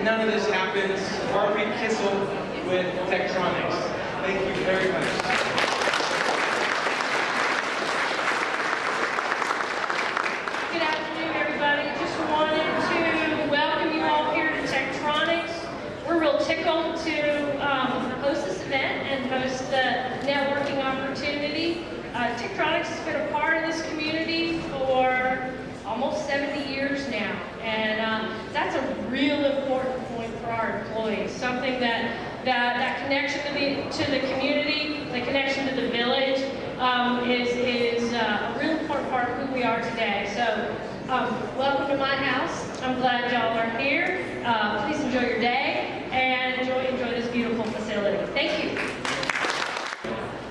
none of this happens. Harvey Kissel with Tektronix. Thank you very much. Good afternoon, everybody. Just wanted to welcome you all here to Tektronix. We're real tickled to host this event and host the networking opportunity. Tektronix has been a part of this community for almost 70 years now, and that's a real important point for our employees. Something that connection to the community, the connection to the village, is a real important part of who we are today. So, welcome to my house. I'm glad y'all are here. Please enjoy your day and enjoy this beautiful facility. Thank you.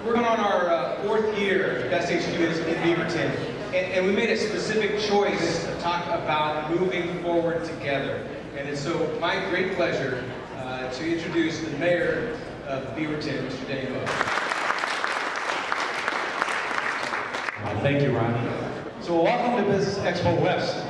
We're going on our fourth year. Best HQ is in Beaverton. And we made a specific choice to talk about moving forward together. And it's so my great pleasure to introduce the mayor of Beaverton, Mr. Daniel. Thank you, Ron. So welcome to Business Expo West.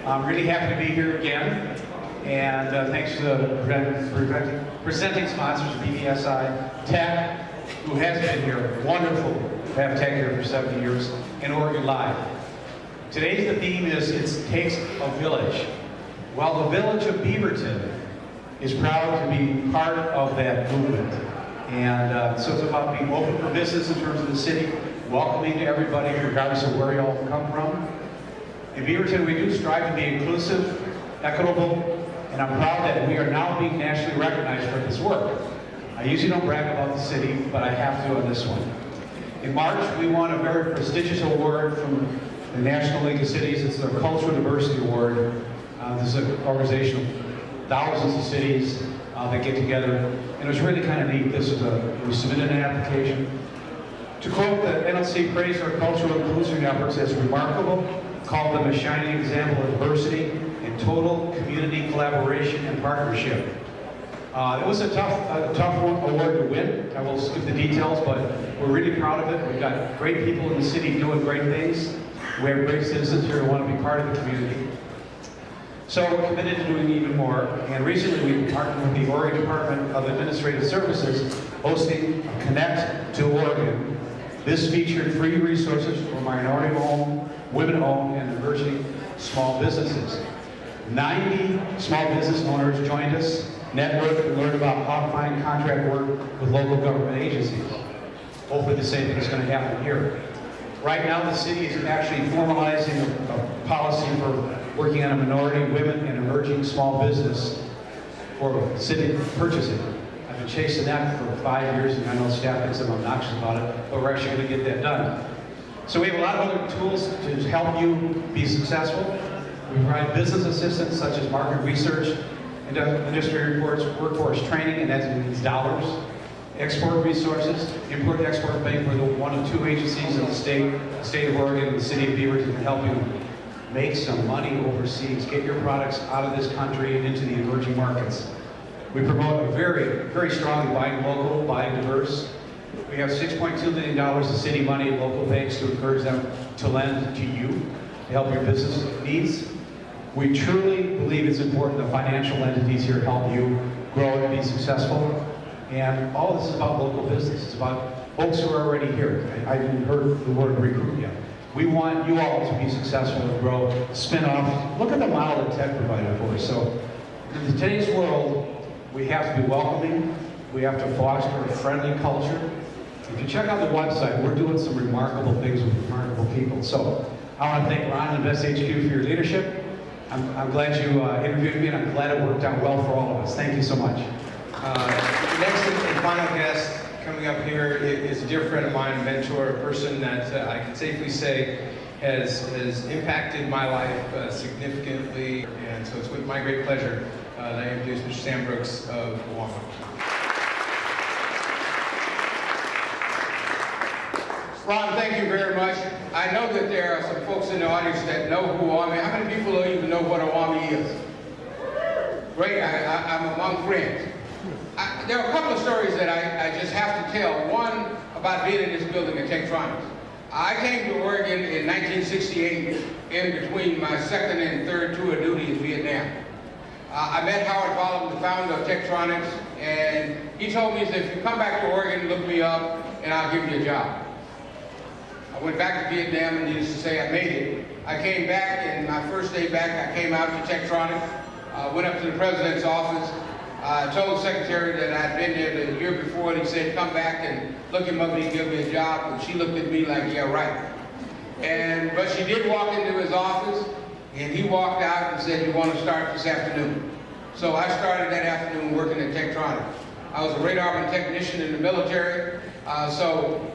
I'm really happy to be here again. And thanks to the presenting sponsors, BBSI, Tech, who has been here. Wonderful to have Tech here for 70 years, and Oregon Live. Today's the theme is It Takes a Village. Well, the village of Beaverton is proud to be part of that movement. And so it's about being open for business in terms of the city, welcoming to everybody regardless of where you all come from. In Beaverton, we do strive to be inclusive, equitable, and I'm proud that we are now being nationally recognized for this work. I usually don't brag about the city, but I have to on this one. In March, we won a very prestigious award from the National League of Cities. It's the Cultural Diversity Award. This is an organization of thousands of cities that get together, and it was really kind of neat. We submitted an application. To quote, the NLC praised our cultural inclusion efforts as remarkable, called them a shining example of diversity and total community collaboration and partnership. It was a tough award to win. I will skip the details, but we're really proud of it. We've got great people in the city doing great things. We have great citizens here who want to be part of the community. So we're committed to doing even more. And recently we partnered with the Oregon Department of Administrative Services, hosting a Connect to Oregon. This featured free resources for minority-owned, women-owned, and emerging small businesses. 90 small business owners joined us, networked, and learned about how to find contract work with local government agencies. Hopefully the same thing is going to happen here. Right now the city is actually formalizing a policy for working on a minority, women, and emerging small business for city purchasing. I've been chasing that for 5 years, and I know staff thinks I'm obnoxious about it, but we're actually going to get that done. So we have a lot of other tools to help you be successful. We provide business assistance such as market research, industry reports, workforce training, and that means dollars. Export resources, import-export bank, we're the one of two agencies in the state of Oregon and the city of Beaverton to help you make some money overseas, get your products out of this country and into the emerging markets. We promote a very, very strongly buying local, buying diverse. We have $6.2 million of city money in local banks to encourage them to lend to you to help your business needs. We truly believe it's important that financial entities here help you grow and be successful. And all this is about local business. It's about folks who are already here. I haven't heard the word recruit yet. We want you all to be successful and grow, spin off. Look at the model that Tech provided for us. So in today's world, we have to be welcoming. We have to foster a friendly culture. If you check out the website, we're doing some remarkable things with remarkable people. So I want to thank Ron and Best HQ for your leadership. I'm glad you interviewed me, and I'm glad it worked out well for all of us. Thank you so much. Next and final guest coming up here is a dear friend of mine, mentor, a person that I can safely say has impacted my life significantly. And so it's with my great pleasure that I introduce Mr. Sam Brooks of Wama. Ron, thank you very much. I know that there are some folks in the audience that know who Awami. How many people don't even know what Awami is? Great, I'm among friends. There are a couple of stories that I just have to tell. One about being in this building at Tektronix. I came to Oregon in 1968 in between my second and third tour of duty in Vietnam. I met Howard Ballum, the founder of Tektronix, and he told me, he said, if you come back to Oregon, look me up, and I'll give you a job. I went back to Vietnam, and needless to say, I made it. I came back, and my first day back, I came out to Tektronix, went up to the president's office. I told the secretary that I'd been there the year before, and he said, come back and look him up and he'd give me a job. And she looked at me like, yeah, right. But she did walk into his office, and he walked out and said, you want to start this afternoon? So I started that afternoon working at Tektronix. I was a radar technician in the military. So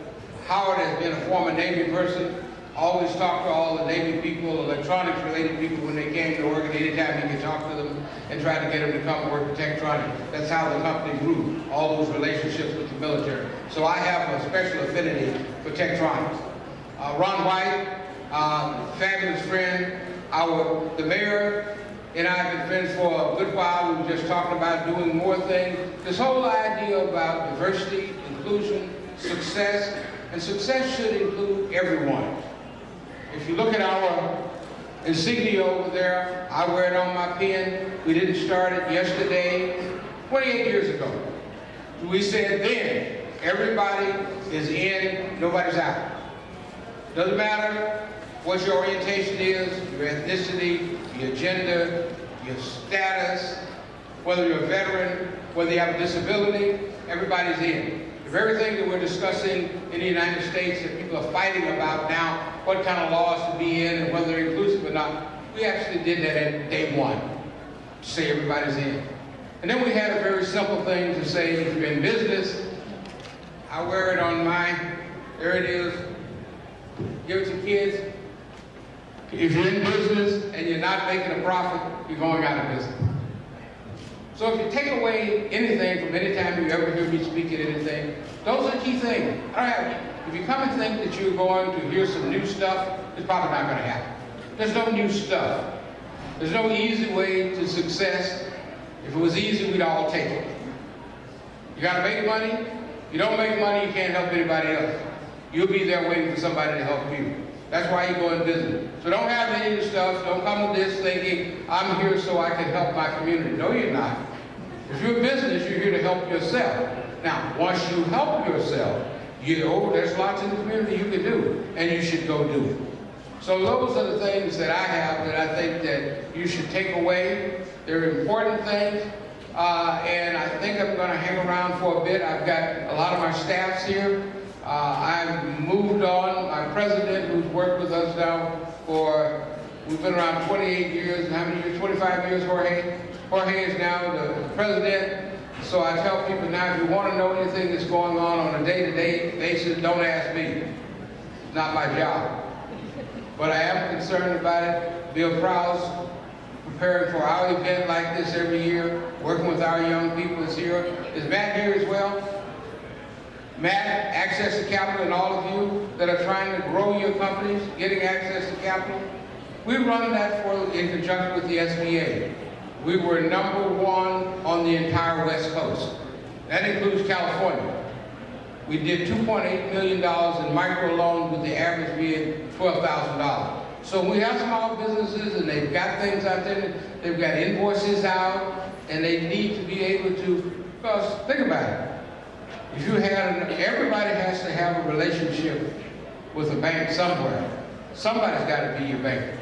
Howard has been a former Navy person. Always talked to all the Navy people, electronics related people when they came to Oregon. Anytime he could talk to them and try to get them to come work at Tektronix. That's how the company grew, all those relationships with the military. So I have a special affinity for Tektronix. Ron White, fabulous friend. The mayor and I have been friends for a good while. We were just talking about doing more things. This whole idea about diversity, inclusion, success, and success should include everyone. If you look at our insignia over there, I wear it on my pin. We didn't start it yesterday, 28 years ago. We said then, everybody is in, nobody's out. Doesn't matter what your orientation is, your ethnicity, your gender, your status, whether you're a veteran, whether you have a disability, everybody's in. The very thing that we're discussing in the United States that people are fighting about now, what kind of laws to be in and whether they're inclusive or not, we actually did that at day one, to say everybody's in. And then we had a very simple thing to say, if you're in business, I wear it on mine, there it is, give it to kids. If you're in business and you're not making a profit, you're going out of business. So if you take away anything from any time you ever hear me speak at anything, those are key things. If you come and think that you're going to hear some new stuff, it's probably not going to happen. There's no new stuff. There's no easy way to success. If it was easy, we'd all take it. You got to make money. If you don't make money, you can't help anybody else. You'll be there waiting for somebody to help you. That's why you go in business. So don't have any of the stuff. Don't come with this thinking, I'm here so I can help my community. No, you're not. If you're a business, you're here to help yourself. Now, once you help yourself, there's lots in the community you can do, and you should go do it. So those are the things that I have that I think that you should take away. They're important things, and I think I'm going to hang around for a bit. I've got a lot of my staffs here. I've moved on. My president, who's worked with us now we've been around 28 years. How many years? 25 years, Jorge? Jorge is now the president. So I tell people now, if you want to know anything that's going on a day-to-day basis, don't ask me. It's not my job. But I am concerned about it. Bill Prowse, preparing for our event like this every year, working with our young people is here. Is Matt here as well? Matt, access to capital, and all of you that are trying to grow your companies, getting access to capital. We run that in conjunction with the SBA. We were #1 on the entire West Coast. That includes California. We did $2.8 million in microloans with the average being $12,000. So we have small businesses and they've got things out there, they've got invoices out, and they need to be able to, because think about it. If you everybody has to have a relationship with a bank somewhere. Somebody's got to be your banker.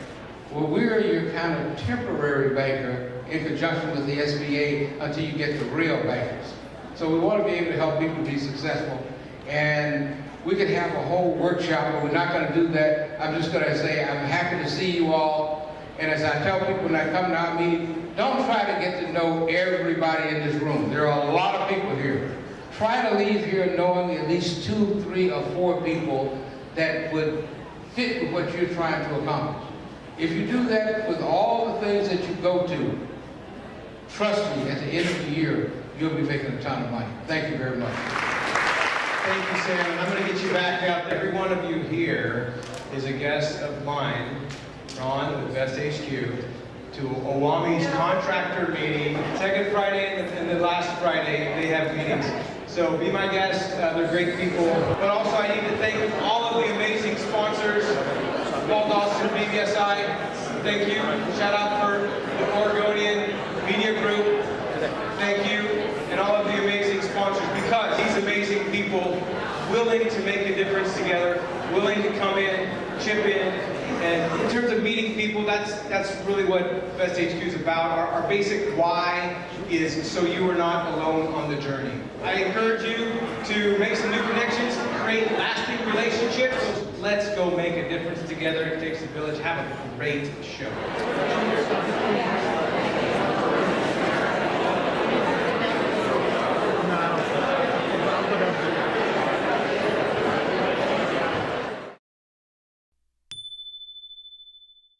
Well, we're your kind of temporary banker in conjunction with the SBA until you get the real bankers. So we want to be able to help people be successful. And we could have a whole workshop, but we're not going to do that. I'm just going to say I'm happy to see you all. And as I tell people when I come to our meeting, don't try to get to know everybody in this room. There are a lot of people here. Try to leave here knowing at least 2, 3, or 4 people that would fit with what you're trying to accomplish. If you do that with all the things that you go to, trust me, at the end of the year, you'll be making a ton of money. Thank you very much. Thank you, Sam. And I'm going to get you back out. Every one of you here is a guest of mine, Ron with Best HQ, to Owami's contractor meeting. Second Friday and the last Friday, they have meetings. So be my guest. They're great people. But also I need to thank all of the amazing sponsors. Paul Dawson, BBSI, thank you. Shout out for the Oregonian Media willing to make a difference together, willing to come in, chip in, and in terms of meeting people, that's really what Best HQ is about. Our basic why is so you are not alone on the journey. I encourage you to make some new connections, create lasting relationships. Let's go make a difference together. It takes a village. Have a great show.